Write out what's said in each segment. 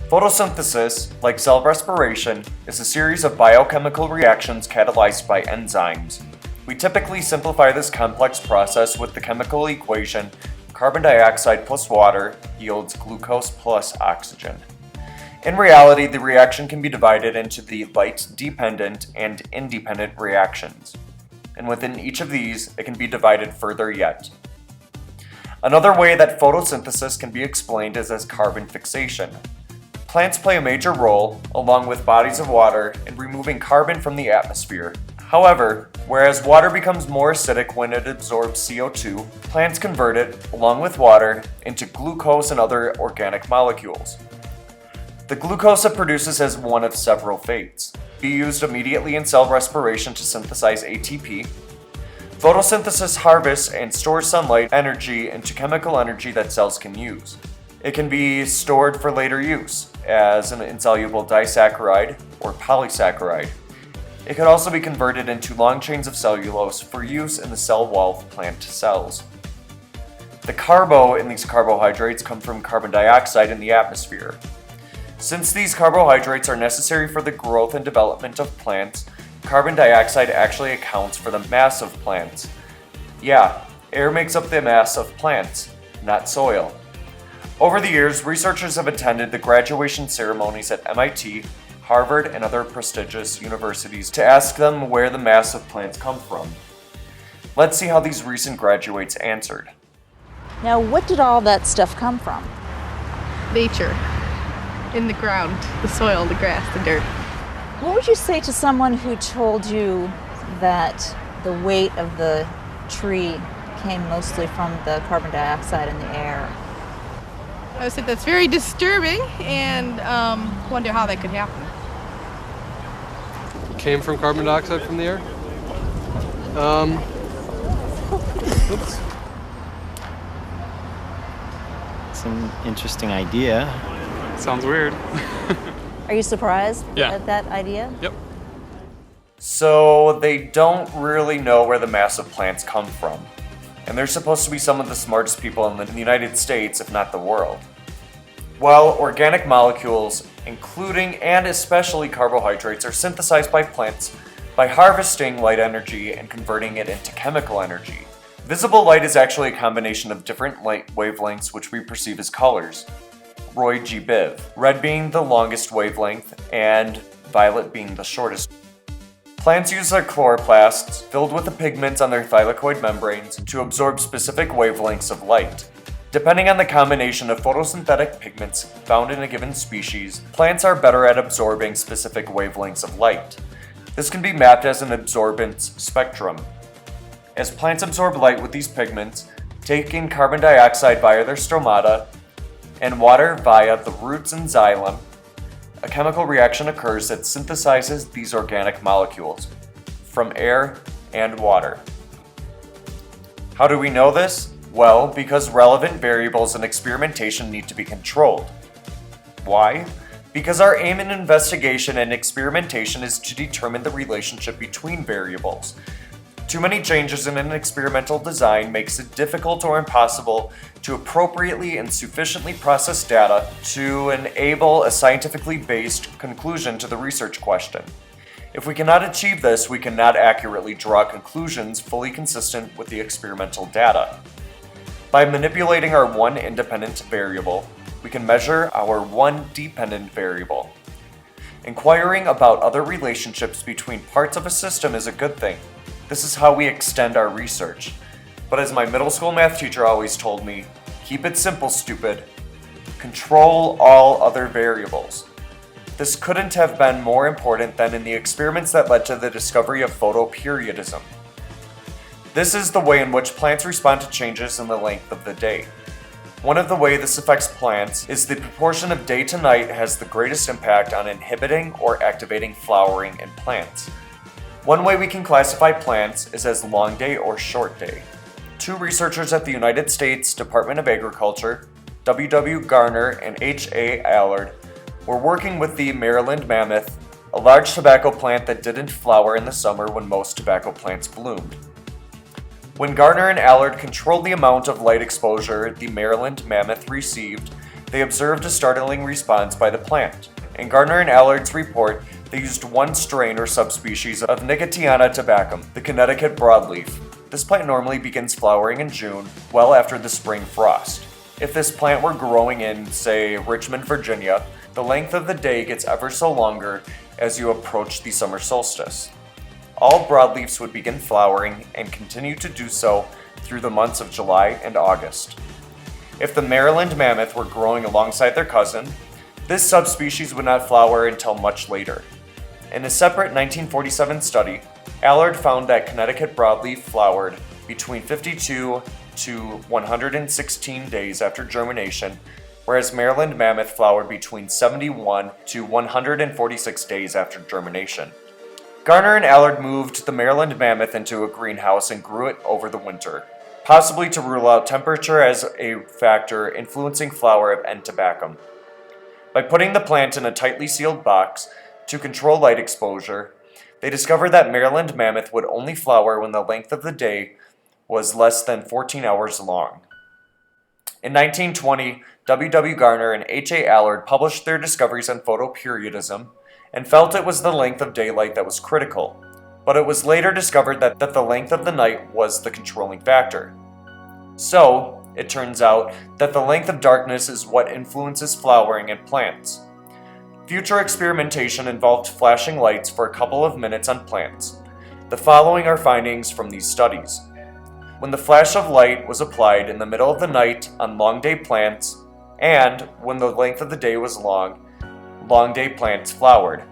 Photosynthesis, like cell respiration, is a series of biochemical reactions catalyzed by enzymes. We typically simplify this complex process with the chemical equation carbon dioxide plus water yields glucose plus oxygen. In reality, the reaction can be divided into the light-dependent and independent reactions, and within each of these, it can be divided further yet. Another way that photosynthesis can be explained is as carbon fixation. Plants play a major role, along with bodies of water, in removing carbon from the atmosphere. However, whereas water becomes more acidic when it absorbs CO2, plants convert it, along with water, into glucose and other organic molecules. The glucose it produces has one of several fates: be used immediately in cell respiration to synthesize ATP. Photosynthesis harvests and stores sunlight energy into chemical energy that cells can use. It can be stored for later use as an insoluble disaccharide or polysaccharide. It could also be converted into long chains of cellulose for use in the cell wall of plant cells. The carbo in these carbohydrates come from carbon dioxide in the atmosphere. Since these carbohydrates are necessary for the growth and development of plants, carbon dioxide actually accounts for the mass of plants. Yeah, air makes up the mass of plants, not soil. Over the years, researchers have attended the graduation ceremonies at MIT, Harvard, and other prestigious universities to ask them where the mass of plants come from. Let's see how these recent graduates answered. Now, what did all that stuff come from? Nature. In the ground, the soil, the grass, the dirt. What would you say to someone who told you that the weight of the tree came mostly from the carbon dioxide in the air? I would say that's very disturbing and wonder how that could happen. Came from carbon dioxide from the air? Oops. It's an interesting idea. Sounds weird. Are you surprised Yeah. at that idea? Yep. So they don't really know where the mass of plants come from. And they're supposed to be some of the smartest people in the United States, if not the world. While organic molecules, including and especially carbohydrates, are synthesized by plants by harvesting light energy and converting it into chemical energy. Visible light is actually a combination of different light wavelengths which we perceive as colors. Roy G. Biv, red being the longest wavelength and violet being the shortest. Plants use their chloroplasts, filled with the pigments on their thylakoid membranes, to absorb specific wavelengths of light. Depending on the combination of photosynthetic pigments found in a given species, plants are better at absorbing specific wavelengths of light. This can be mapped as an absorbance spectrum. As plants absorb light with these pigments, taking carbon dioxide via their stomata and water via the roots and xylem, a chemical reaction occurs that synthesizes these organic molecules from air and water. How do we know this? Well, because relevant variables in experimentation need to be controlled. Why? Because our aim in investigation and experimentation is to determine the relationship between variables. Too many changes in an experimental design makes it difficult or impossible to appropriately and sufficiently process data to enable a scientifically based conclusion to the research question. If we cannot achieve this, we cannot accurately draw conclusions fully consistent with the experimental data. By manipulating our one independent variable, we can measure our one dependent variable. Inquiring about other relationships between parts of a system is a good thing. This is how we extend our research. But as my middle school math teacher always told me, keep it simple, stupid. Control all other variables. This couldn't have been more important than in the experiments that led to the discovery of photoperiodism. This is the way in which plants respond to changes in the length of the day. One of the ways this affects plants is the proportion of day to night has the greatest impact on inhibiting or activating flowering in plants. One way we can classify plants is as long day or short day. Two researchers at the United States Department of Agriculture, W. Garner and H.A. Allard, were working with the Maryland mammoth, a large tobacco plant that didn't flower in the summer when most tobacco plants bloomed. When Garner and Allard controlled the amount of light exposure the Maryland mammoth received, they observed a startling response by the plant. In Gardner and Allard's report, they used one strain or subspecies of Nicotiana tabacum, the Connecticut broadleaf. This plant normally begins flowering in June, well after the spring frost. If this plant were growing in, say, Richmond, Virginia, the length of the day gets ever so longer as you approach the summer solstice. All broadleafs would begin flowering and continue to do so through the months of July and August. If the Maryland mammoth were growing alongside their cousin, this subspecies would not flower until much later. In a separate 1947 study, Allard found that Connecticut broadleaf flowered between 52 to 116 days after germination, whereas Maryland mammoth flowered between 71 to 146 days after germination. Garner and Allard moved the Maryland mammoth into a greenhouse and grew it over the winter, possibly to rule out temperature as a factor influencing flower of N. tabacum. By putting the plant in a tightly sealed box to control light exposure, they discovered that Maryland mammoth would only flower when the length of the day was less than 14 hours long. In 1920, W. W. Garner and H. A. Allard published their discoveries on photoperiodism and felt it was the length of daylight that was critical, but it was later discovered that the length of the night was the controlling factor. So, it turns out that the length of darkness is what influences flowering in plants. Future experimentation involved flashing lights for a couple of minutes on plants. The following are findings from these studies. When the flash of light was applied in the middle of the night on long day plants, and when the length of the day was long day plants flowered.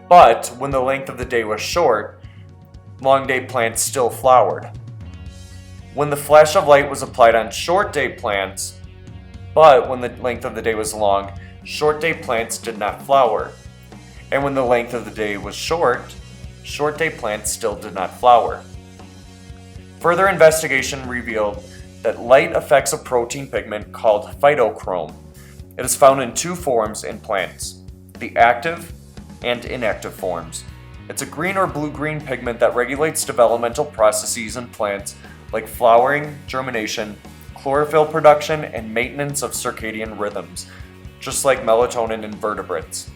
But when the length of the day was short, long day plants still flowered. When the flash of light was applied on short day plants, but when the length of the day was long, short day plants did not flower. And when the length of the day was short day plants still did not flower. Further investigation revealed that light affects a protein pigment called phytochrome. It is found in two forms in plants, the active and inactive forms. It's a green or blue-green pigment that regulates developmental processes in plants like flowering, germination, chlorophyll production, and maintenance of circadian rhythms, just like melatonin in vertebrates.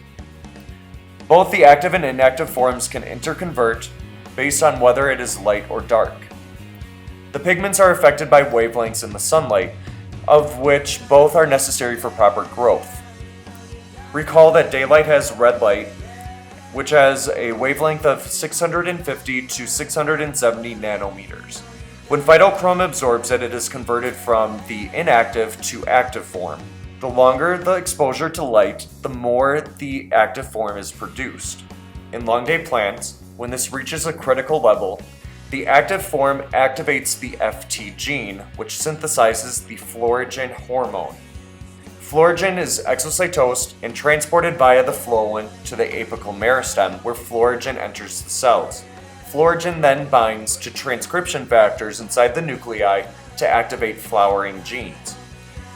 Both the active and inactive forms can interconvert based on whether it is light or dark. The pigments are affected by wavelengths in the sunlight, of which both are necessary for proper growth. Recall that daylight has red light, which has a wavelength of 650 to 670 nanometers. When phytochrome absorbs it, it is converted from the inactive to active form. The longer the exposure to light, the more the active form is produced. In long day plants, when this reaches a critical level, the active form activates the FT gene, which synthesizes the florigen hormone. Florigen is exocytosed and transported via the phloem to the apical meristem, where florigen enters the cells. Florigen then binds to transcription factors inside the nuclei to activate flowering genes.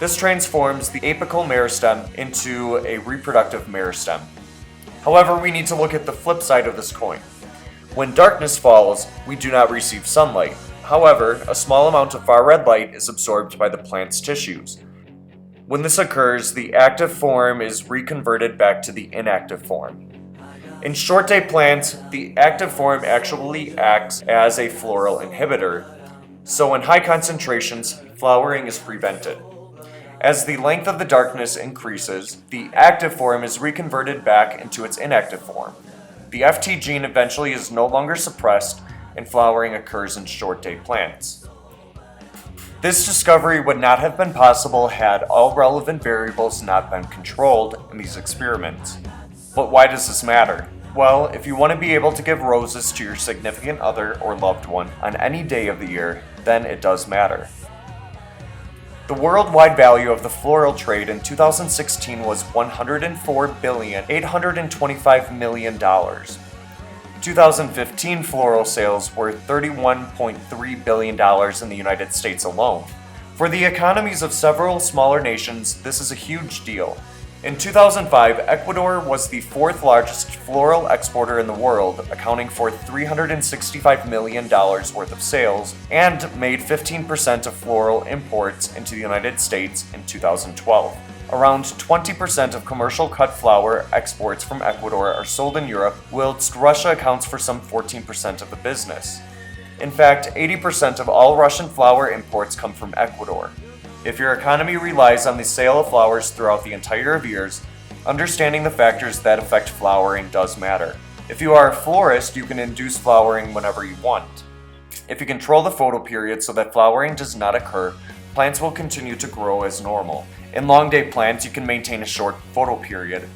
This transforms the apical meristem into a reproductive meristem. However, we need to look at the flip side of this coin. When darkness falls, we do not receive sunlight. However, a small amount of far-red light is absorbed by the plant's tissues. When this occurs, the active form is reconverted back to the inactive form. In short day plants, the active form actually acts as a floral inhibitor, so in high concentrations, flowering is prevented. As the length of the darkness increases, the active form is reconverted back into its inactive form. The FT gene eventually is no longer suppressed, and flowering occurs in short day plants. This discovery would not have been possible had all relevant variables not been controlled in these experiments. But why does this matter? Well, if you want to be able to give roses to your significant other or loved one on any day of the year, then it does matter. The worldwide value of the floral trade in 2016 was $104,825 million. 2015 floral sales were $31.3 billion in the United States alone. For the economies of several smaller nations, this is a huge deal. In 2005, Ecuador was the fourth largest floral exporter in the world, accounting for $365 million worth of sales, and made 15% of floral imports into the United States in 2012. Around 20% of commercial cut flower exports from Ecuador are sold in Europe, whilst Russia accounts for some 14% of the business. In fact, 80% of all Russian flower imports come from Ecuador. If your economy relies on the sale of flowers throughout the entire years, understanding the factors that affect flowering does matter. If you are a florist, you can induce flowering whenever you want. If you control the photoperiod so that flowering does not occur, plants will continue to grow as normal. In long day plants, you can maintain a short photoperiod.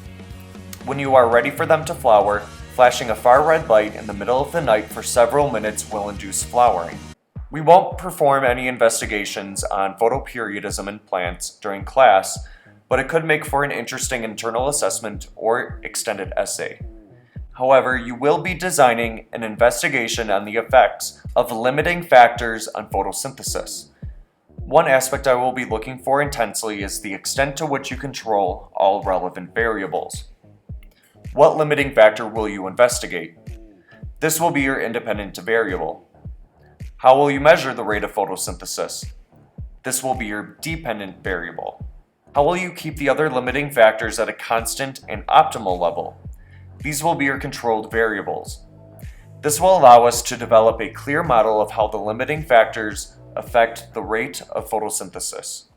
When you are ready for them to flower, flashing a far red light in the middle of the night for several minutes will induce flowering. We won't perform any investigations on photoperiodism in plants during class, but it could make for an interesting internal assessment or extended essay. However, you will be designing an investigation on the effects of limiting factors on photosynthesis. One aspect I will be looking for intensely is the extent to which you control all relevant variables. What limiting factor will you investigate? This will be your independent variable. How will you measure the rate of photosynthesis? This will be your dependent variable. How will you keep the other limiting factors at a constant and optimal level? These will be your controlled variables. This will allow us to develop a clear model of how the limiting factors affect the rate of photosynthesis.